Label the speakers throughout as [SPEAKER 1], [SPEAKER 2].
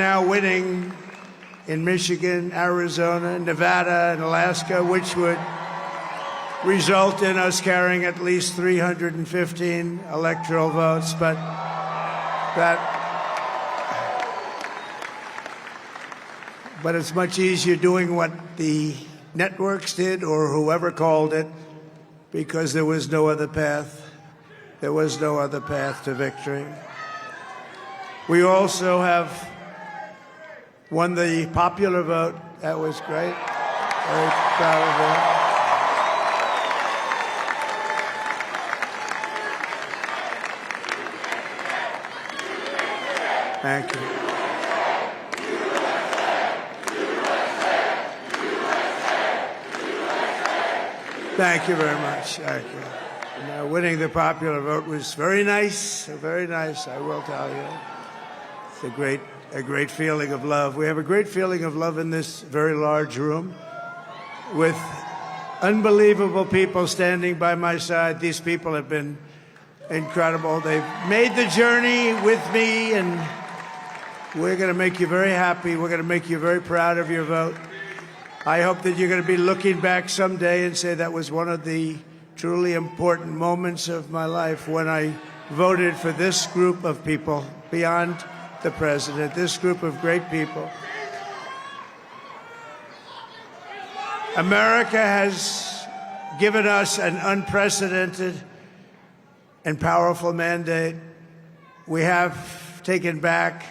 [SPEAKER 1] Now winning in Michigan, Arizona, Nevada, and Alaska, which would result in us carrying at least 315 electoral votes, but it's much easier doing what the networks did or whoever called it, because there was no other path. There was no other path to victory. We also have won the popular vote. That was great. Very proud of that. Thank you. Thank you very much. Thank you. Winning the popular vote was very nice, I will tell you. It's a great feeling of love. We have a great feeling of love in this very large room with unbelievable people standing by my side. These people have been incredible. They've made the journey with me, and we're going to make you very happy. We're going to make you very proud of your vote. I hope that you're going to be looking back someday and say that was one of the truly important moments of my life when I voted for this group of people beyond the president, this group of great people. America has given us an unprecedented and powerful mandate. We have taken back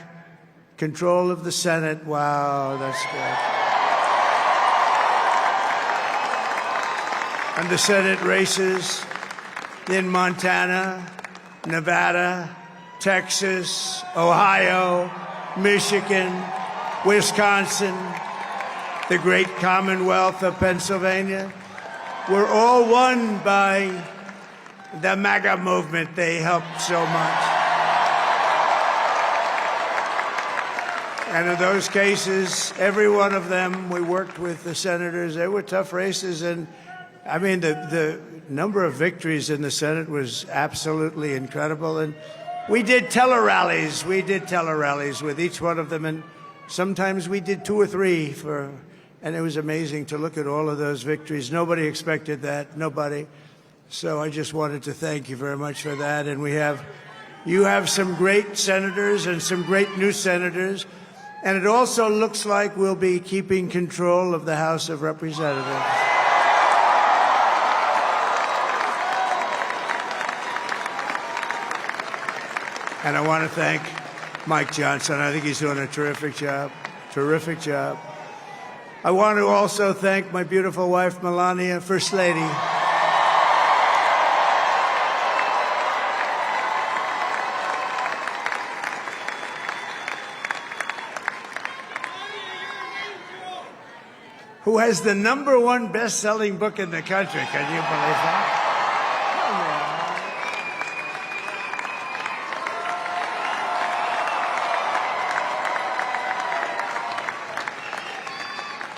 [SPEAKER 1] control of the Senate. Wow, that's good. And the Senate races in Montana, Nevada, Texas, Ohio, Michigan, Wisconsin, the great Commonwealth of Pennsylvania, were all won by the MAGA movement. They helped so much. And in those cases, every one of them, we worked with the senators. They were tough races, and I mean, the number of victories in the Senate was absolutely incredible. And we did tele-rallies. We did tele-rallies with each one of them. And sometimes we did 2 or 3 and it was amazing to look at all of those victories. Nobody expected that. Nobody. So I just wanted to thank you very much for that. And you have some great senators and some great new senators. And it also looks like we'll be keeping control of the House of Representatives. And I want to thank Mike Johnson. I think he's doing a terrific job. Terrific job. I want to also thank my beautiful wife, Melania, First Lady. Who has the #1 best-selling book in the country. Can you believe that?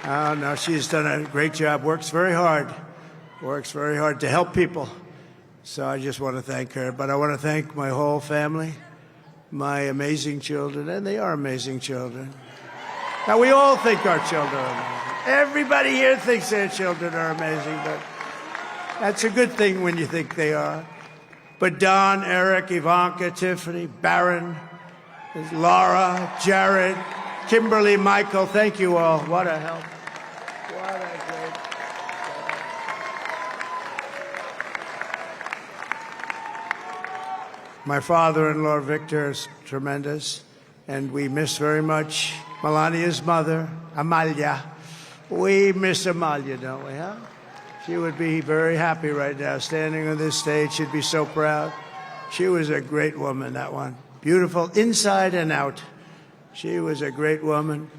[SPEAKER 1] Oh, no, she's done a great job, works very hard to help people. So I just want to thank her. But I want to thank my whole family, my amazing children, and they are amazing children. Now, we all think our children are amazing. Everybody here thinks their children are amazing, but that's a good thing when you think they are. But Don, Eric, Ivanka, Tiffany, Barron, Laura, Jared, Kimberly, Michael, thank you all. What a help. What a great help. My father-in-law, Victor, is tremendous, and we miss very much Melania's mother, Amalia. We miss Amalia, don't we, huh? She would be very happy right now, standing on this stage. She'd be so proud. She was a great woman, that one. Beautiful inside and out. She was a great woman.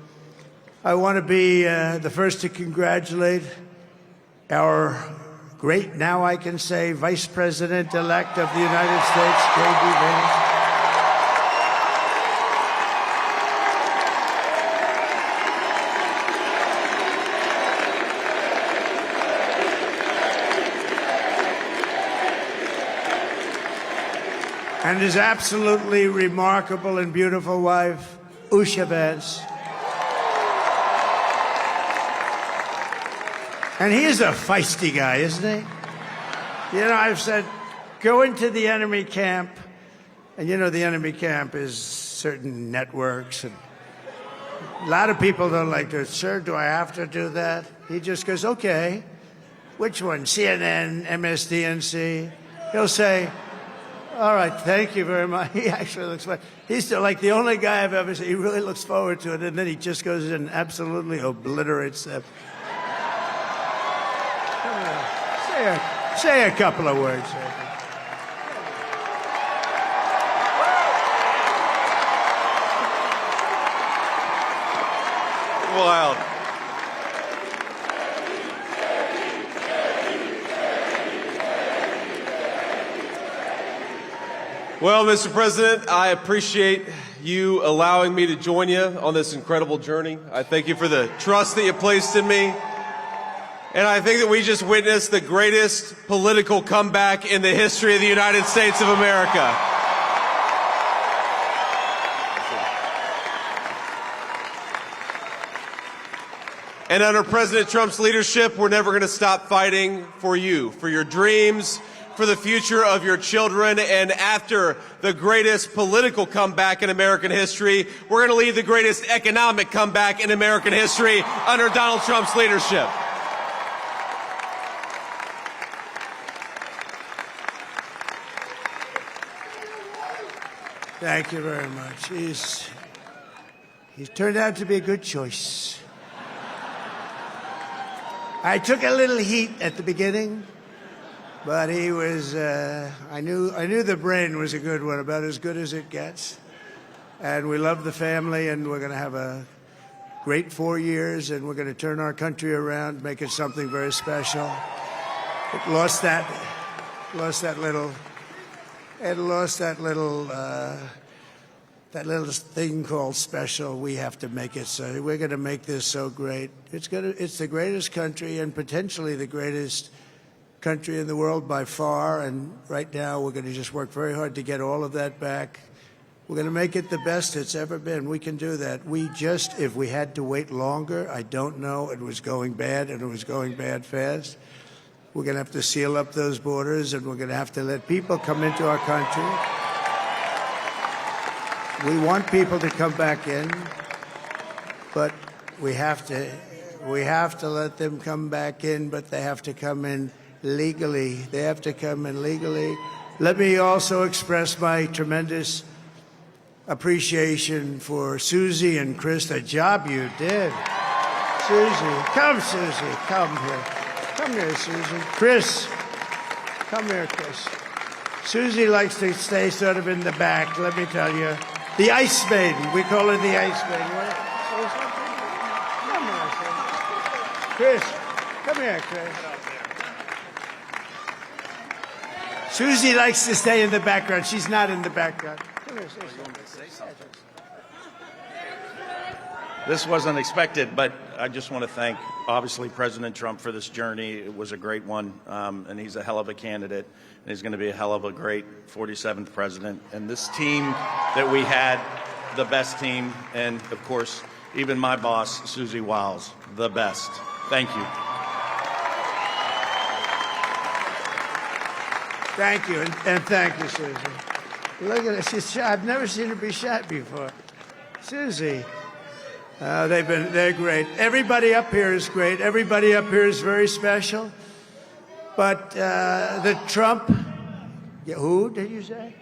[SPEAKER 1] I want to be the first to congratulate our great, now I can say, Vice President-elect of the United States, J.D. Vance. And his absolutely remarkable and beautiful wife, Usha Vance. And he is a feisty guy, isn't he? You know, I've said, go into the enemy camp. And you know, the enemy camp is certain networks. And a lot of people don't like to, sir, do I have to do that? He just goes, okay. Which one? CNN, MSDNC? He'll say, all right, thank you very much. He actually looks like, he's like the only guy I've ever seen. He really looks forward to it. And then he just goes in and absolutely obliterates them. Say a couple of words.
[SPEAKER 2] Wild. Well, Mr. President, I appreciate you allowing me to join you on this incredible journey. I thank you for the trust that you placed in me. And I think that we just witnessed the greatest political comeback in the history of the United States of America. And under President Trump's leadership, we're never going to stop fighting for you, for your dreams, for the future of your children. And after the greatest political comeback in American history, we're going to lead the greatest economic comeback in American history under Donald Trump's leadership.
[SPEAKER 1] Thank you very much. He's turned out to be a good choice. I took a little heat at the beginning, but he was, I knew the brain was a good one, about as good as it gets. And we love the family, and we're going to have a great 4 years, and we're going to turn our country around, make it something very special. It lost that little thing called special. We have to make it so. We're going to make this so great. It's the greatest country and potentially the greatest country in the world by far. And right now we're going to just work very hard to get all of that back. We're going to make it the best it's ever been. We can do that. If we had to wait longer, I don't know. It was going bad, and it was going bad fast. We're going to have to seal up those borders, and we're going to have to let people come into our country. We want people to come back in, but we have to let them come back in, but they have to come in legally. They have to come in legally. Let me also express my tremendous appreciation for Susie and Chris, the job you did. Susie, come here. Come here, Susie. Chris, come here, Chris. Susie likes to stay sort of in the back, let me tell you. The Ice Maiden. We call her the Ice Maiden. Come here, Chris. Come here, Chris. Susie likes to stay in the background. She's not in the background. Come here, say something.
[SPEAKER 3] This wasn't expected, but I just want to thank, obviously, President Trump for this journey. It was a great one, and he's a hell of a candidate, and he's going to be a hell of a great 47th president. And this team that we had, the best team, and, of course, even my boss, Susie Wiles, the best. Thank you.
[SPEAKER 1] Thank you, and thank you, Susie. Look at her. I've never seen her be shot before. Susie. They're great. Everybody up here is great. Everybody up here is very special. But the Trump, who did you say?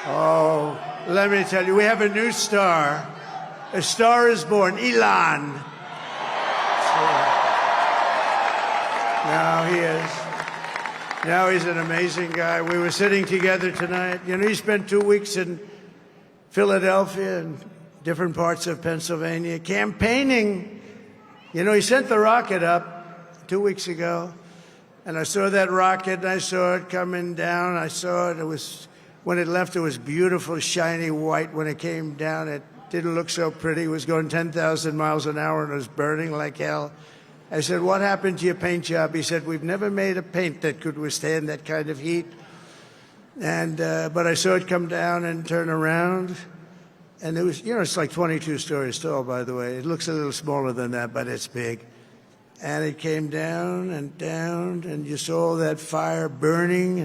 [SPEAKER 1] Oh, let me tell you, we have a new star. A star is born, Elon. Now he is. Now he's an amazing guy. We were sitting together tonight. You know, he spent 2 weeks in Philadelphia and different parts of Pennsylvania, campaigning. You know, he sent the rocket up 2 weeks ago, and I saw that rocket, and I saw it coming down. I saw it. It was, when it left, it was beautiful, shiny white. When it came down, it didn't look so pretty. It was going 10,000 miles an hour, and it was burning like hell. I said, what happened to your paint job? He said, we've never made a paint that could withstand that kind of heat. And but I saw it come down and turn around. And there was, it's like 22 stories tall, by the way. It looks a little smaller than that, but it's big. And it came down, and you saw all that fire burning.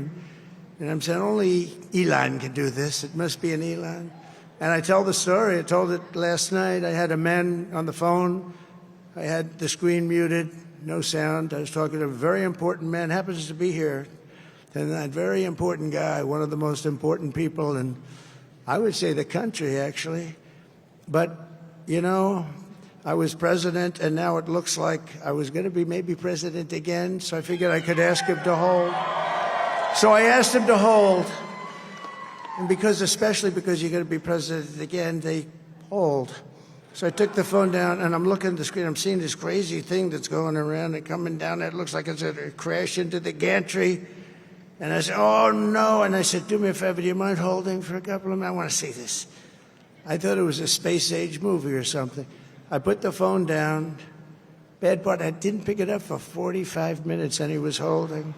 [SPEAKER 1] And I'm saying, only Elon can do this. It must be an Elon. And I tell the story. I told it last night. I had a man on the phone. I had the screen muted, no sound. I was talking to a very important man, happens to be here. And that very important guy, one of the most important people in, I would say, the country, actually. But, I was president, and now it looks like I was going to be maybe president again, so I figured I could ask him to hold. So I asked him to hold. And especially because you're going to be president again, they hold. So I took the phone down, and I'm looking at the screen. I'm seeing this crazy thing that's going around and coming down. It looks like it's going to crash into the gantry. And I said, oh, no. And I said, do me a favor, do you mind holding for a couple of minutes? I want to see this. I thought it was a space-age movie or something. I put the phone down. Bad part, I didn't pick it up for 45 minutes, and he was holding.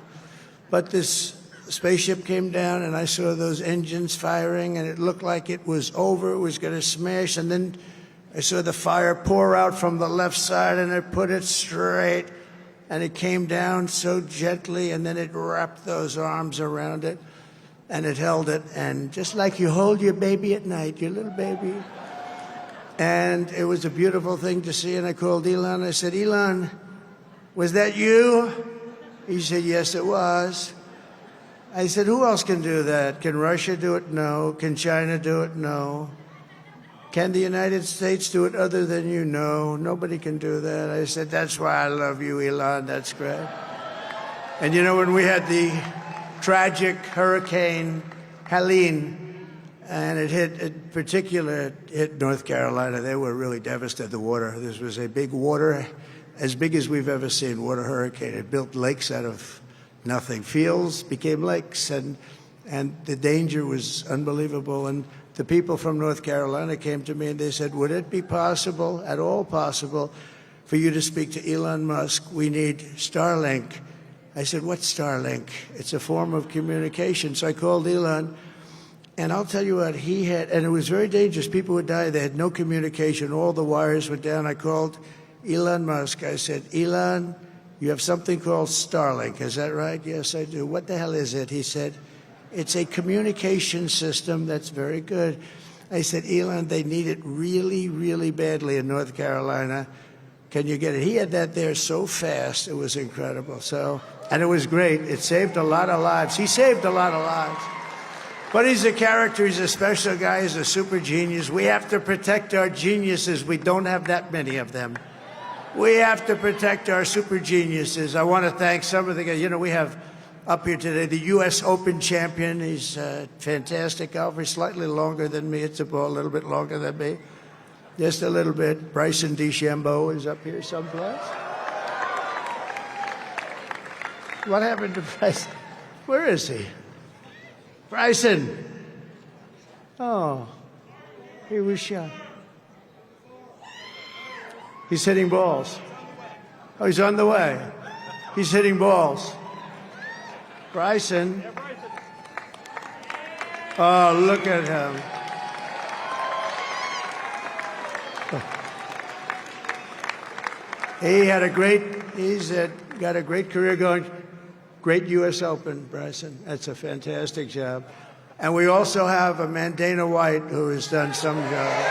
[SPEAKER 1] But this spaceship came down, and I saw those engines firing, and it looked like it was over. It was going to smash. And then I saw the fire pour out from the left side, and it put it straight. And it came down so gently, and then it wrapped those arms around it, and it held it. And just like you hold your baby at night, your little baby. And it was a beautiful thing to see. And I called Elon. I said, Elon, was that you? He said, yes, it was. I said, who else can do that? Can Russia do it? No. Can China do it? No. Can the United States do it other than you? No. Nobody can do that. I said, that's why I love you, Elon. That's great. And when we had the tragic Hurricane Helene, and it hit North Carolina, they were really devastated, the water. This was a big water, as big as we've ever seen, water hurricane. It built lakes out of nothing. Fields became lakes, and the danger was unbelievable. And the people from North Carolina came to me and they said, would it be possible, at all possible, for you to speak to Elon Musk? We need Starlink. I said, what's Starlink? It's a form of communication. So I called Elon, and I'll tell you what, he had, and it was very dangerous. People would die. They had no communication. All the wires were down. I called Elon Musk. I said, Elon, you have something called Starlink. Is that right? Yes, I do. What the hell is it? He said, it's a communication system that's very good. I said, Elon, they need it really, really badly in North Carolina. Can you get it? He had that there so fast. It was incredible. And it was great. It saved a lot of lives. He saved a lot of lives. But he's a character. He's a special guy. He's a super genius. We have to protect our geniuses. We don't have that many of them. We have to protect our super geniuses. I want to thank some of the guys. We have up here today the U.S. Open champion. He's a fantastic golfer. Slightly longer than me. It's a ball, a little bit longer than me. Just a little bit. Bryson DeChambeau is up here someplace. What happened to Bryson? Where is he? Bryson. Oh, he was shot. He's hitting balls. Oh, he's on the way. He's hitting balls. Bryson. Oh, look at him. He's got a great career going. Great U.S. Open, Bryson. That's a fantastic job. And we also have a man, Dana White, who has done some job.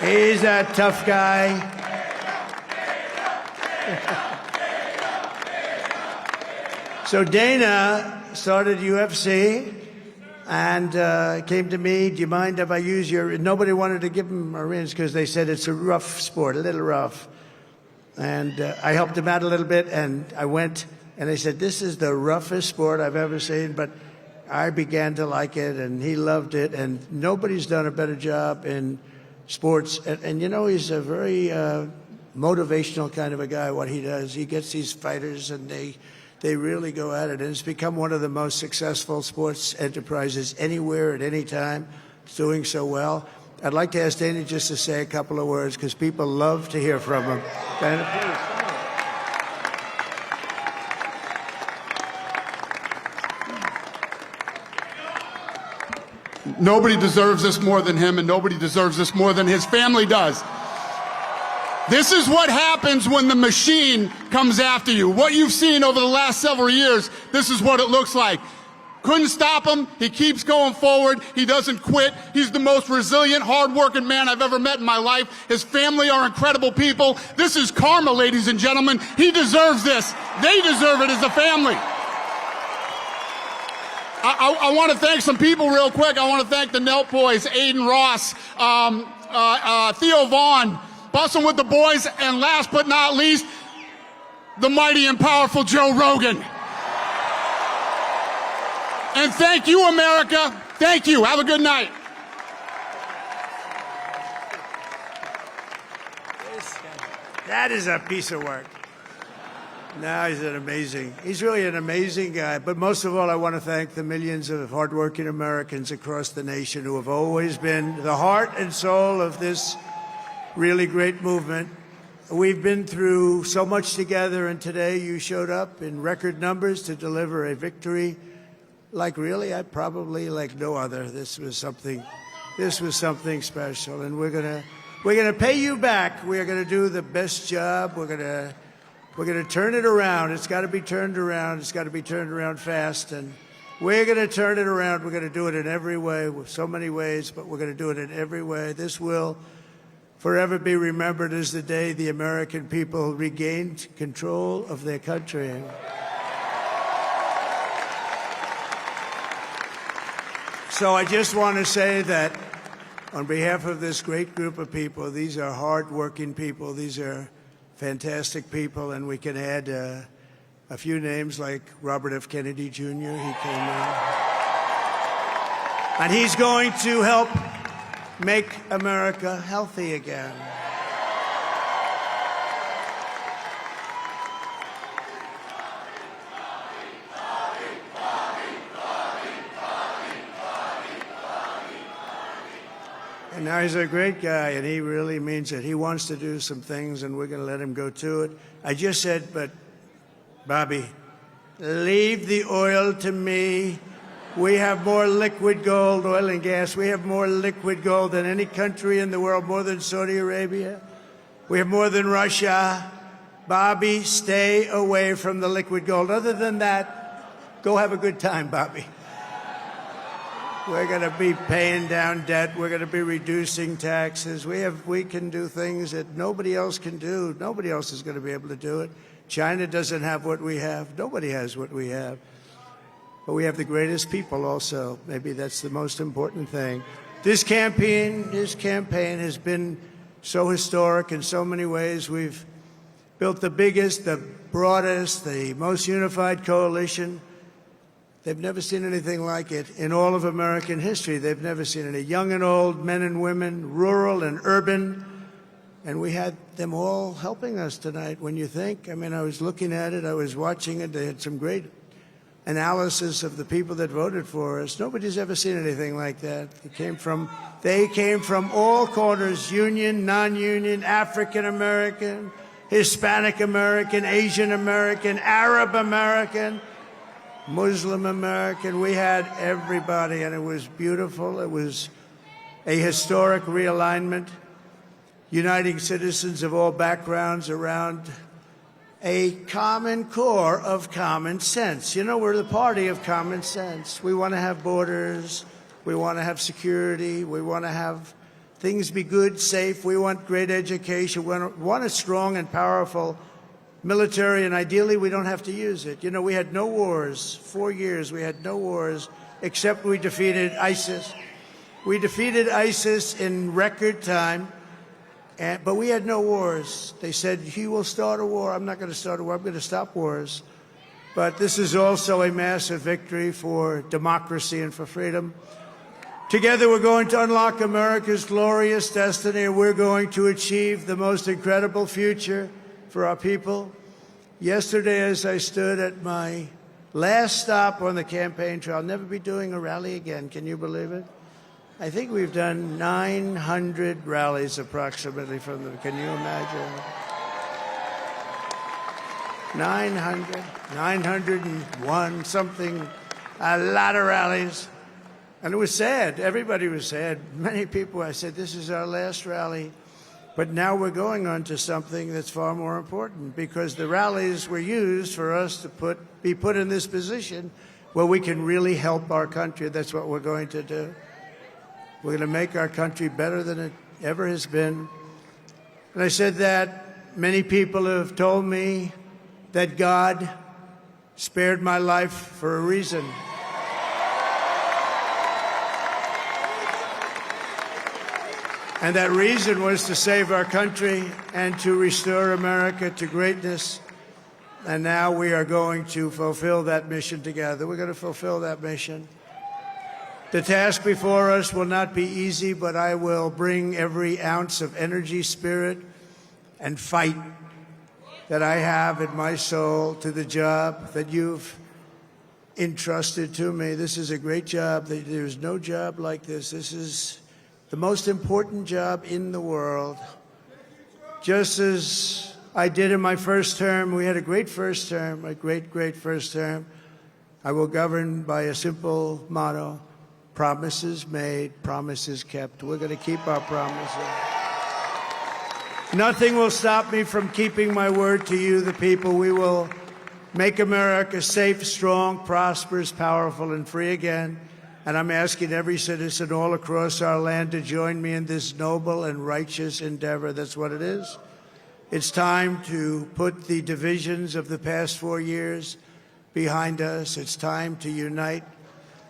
[SPEAKER 1] He's a tough guy. So Dana started UFC and came to me, do you mind if I use your... Nobody wanted to give him a rinse because they said it's a rough sport, a little rough. And I helped him out a little bit, and I went, and they said, this is the roughest sport I've ever seen, but I began to like it, and he loved it, and nobody's done a better job in sports. And he's a very motivational kind of a guy, what he does. He gets these fighters, and they really go at it, and it's become one of the most successful sports enterprises anywhere at any time. It's doing so well. I'd like to ask Dana just to say a couple of words because people love to hear from him. Dana, please.
[SPEAKER 4] Nobody deserves this more than him, and nobody deserves this more than his family does. This is what happens when the machine comes after you. What you've seen over the last several years, this is what it looks like. Couldn't stop him. He keeps going forward. He doesn't quit. He's the most resilient, hard-working man I've ever met in my life. His family are incredible people. This is karma, ladies and gentlemen. He deserves this. They deserve it as a family. I want to thank some people real quick. I want to thank the Nelp boys, Aiden Ross, Theo Vaughn, Bussin' with the boys, and last but not least, the mighty and powerful Joe Rogan. And thank you, America. Thank you. Have a good night.
[SPEAKER 1] That is a piece of work. No, he's really an amazing guy. But most of all, I want to thank the millions of hardworking Americans across the nation who have always been the heart and soul of this really great movement. We've been through so much together, and today you showed up in record numbers to deliver a victory like like no other. This was something special, and we're gonna pay you back. We're gonna do the best job. We're gonna turn it around. It's got to be turned around. It's got to be turned around fast, and we're gonna turn it around. We're gonna do it in every way, with so many ways, but we're gonna do it in every way. This will forever be remembered as the day the American people regained control of their country. So I just want to say that on behalf of this great group of people, these are hard-working people, these are fantastic people, and we can add a few names like Robert F. Kennedy Jr. He came in. And he's going to help make America healthy again. And now he's a great guy, and he really means it. He wants to do some things, and we're going to let him go to it. I just said, but, Bobby, leave the oil to me. We have more liquid gold, oil and gas. We have more liquid gold than any country in the world, more than Saudi Arabia. We have more than Russia. Bobby, stay away from the liquid gold. Other than that, go have a good time, Bobby. We're going to be paying down debt. We're going to be reducing taxes. We can do things that nobody else can do. Nobody else is going to be able to do it. China doesn't have what we have. Nobody has what we have. But we have the greatest people also. Maybe that's the most important thing. This campaign has been so historic in so many ways. We've built the biggest, the broadest, the most unified coalition. They've never seen anything like it in all of American history. They've never seen any young and old, men and women, rural and urban. And we had them all helping us tonight. When you think, I mean, I was looking at it, I was watching it. They had some great analysis of the people that voted for us. Nobody's ever seen anything like that. They came from all corners, union, non-union, African American, Hispanic American, Asian American, Arab American, Muslim American. We had everybody, and it was beautiful. It was a historic realignment, uniting citizens of all backgrounds around a common core of common sense. You know, we're the party of common sense. We want to have borders. We want to have security. We want to have things be good, safe. We want great education. We want a strong and powerful military, and ideally we don't have to use it. You know, we had no wars. 4 years we had no wars, except we defeated ISIS. We defeated ISIS in record time, but we had no wars. They said, he will start a war. I'm not going to start a war. I'm going to stop wars. But this is also a massive victory for democracy and for freedom. Together we're going to unlock America's glorious destiny, and we're going to achieve the most incredible future for our people. Yesterday, as I stood at my last stop on the campaign trail, I'll never be doing a rally again. Can you believe it? I think we've done 900 rallies approximately from them. Can you imagine? 901 something, a lot of rallies. And it was sad. Everybody was sad. Many people, I said, this is our last rally. But now we're going on to something that's far more important, because the rallies were used for us to be put in this position where we can really help our country. That's what we're going to do. We're going to make our country better than it ever has been. And I said that many people have told me that God spared my life for a reason. And that reason was to save our country and to restore America to greatness. And now we are going to fulfill that mission together. We're going to fulfill that mission. The task before us will not be easy, but I will bring every ounce of energy, spirit, and fight that I have in my soul to the job that you've entrusted to me. This is a great job. There's no job like this. This is the most important job in the world. Just as I did in my first term, we had a great first term, a great first term. I will govern by a simple motto: promises made, promises kept. We're going to keep our promises. Nothing will stop me from keeping my word to you, the people. We will make America safe, strong, prosperous, powerful, and free again. And I'm asking every citizen all across our land to join me in this noble and righteous endeavor. That's what it is. It's time to put the divisions of the past 4 years behind us. It's time to unite.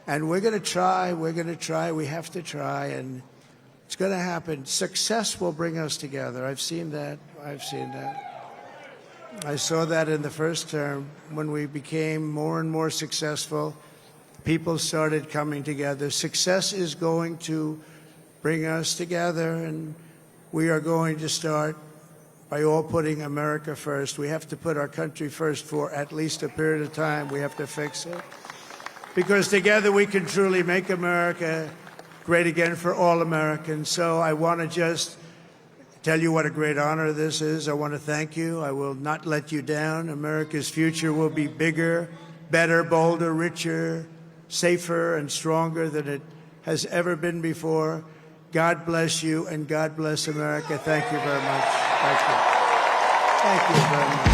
[SPEAKER 1] And we're going to try. We're going to try. We have to try. And it's going to happen. Success will bring us together. I've seen that. I've seen that. I saw that in the first term when we became more and more successful. People started coming together. Success is going to bring us together, and we are going to start by all putting America first. We have to put our country first for at least a period of time. We have to fix it. Because together we can truly make America great again for all Americans. So I want to just tell you what a great honor this is. I want to thank you. I will not let you down. America's future will be bigger, better, bolder, richer, safer, and stronger than it has ever been before. God bless you, and God bless America. Thank you very much. Thank you. Thank you very much.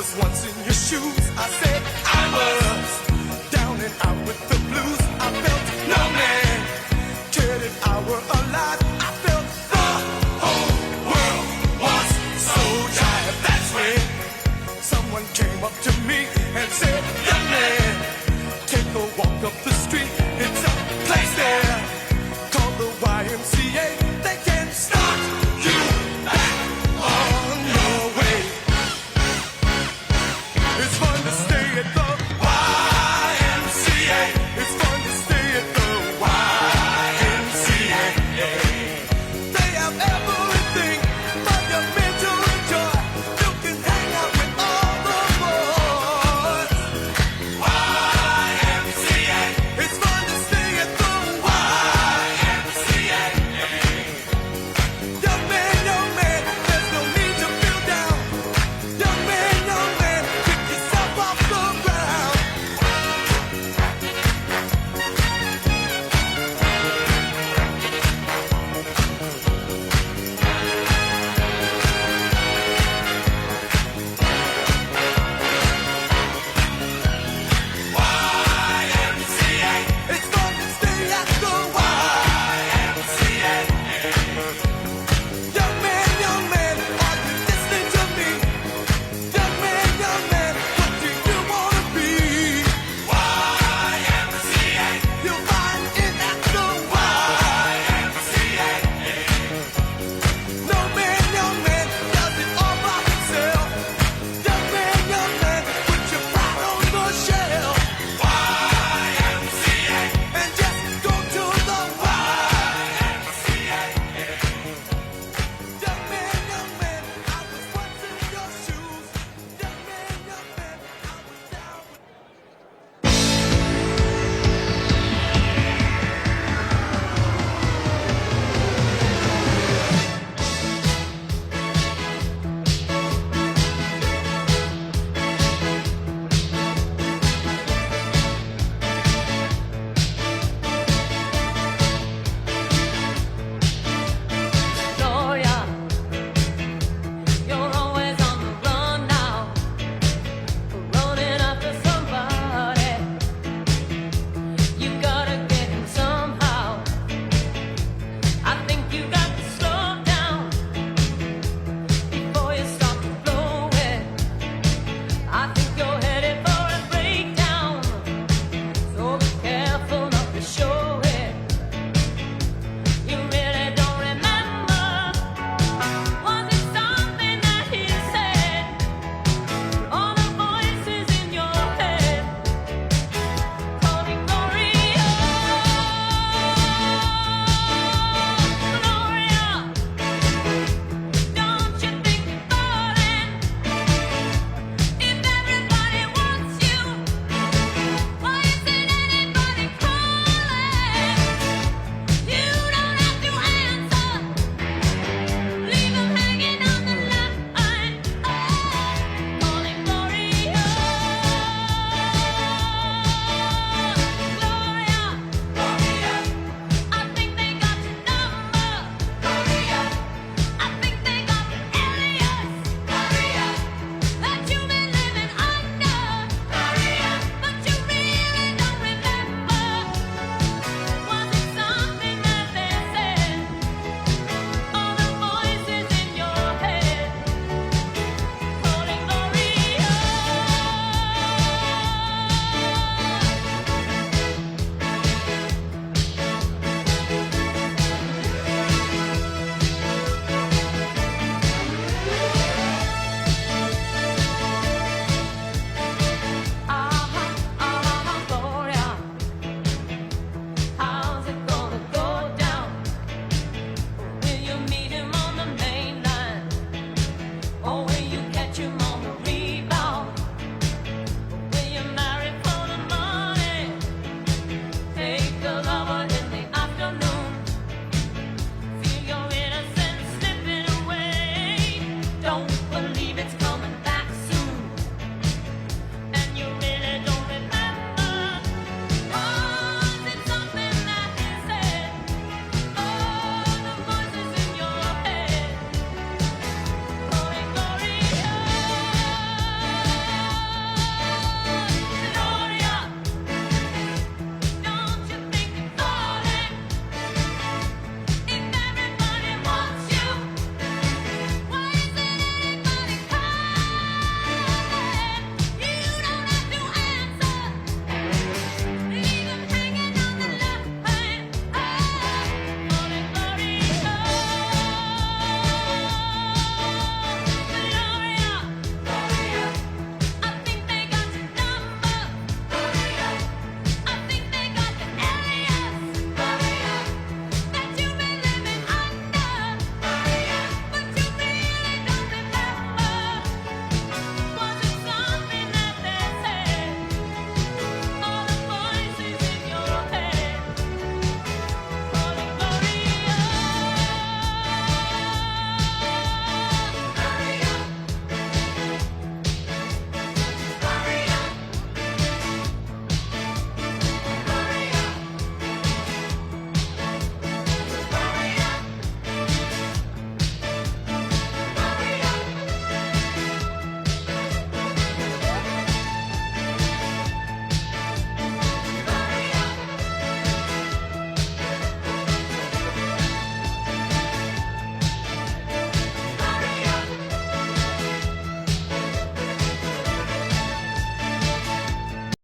[SPEAKER 5] was once in your shoes. I said I was down and out with the blues. I felt no man cared if I were alive. I felt the whole world was so tired. That's when someone came up to me and said, young man, take a walk up the street. It's a place there called the YMCA.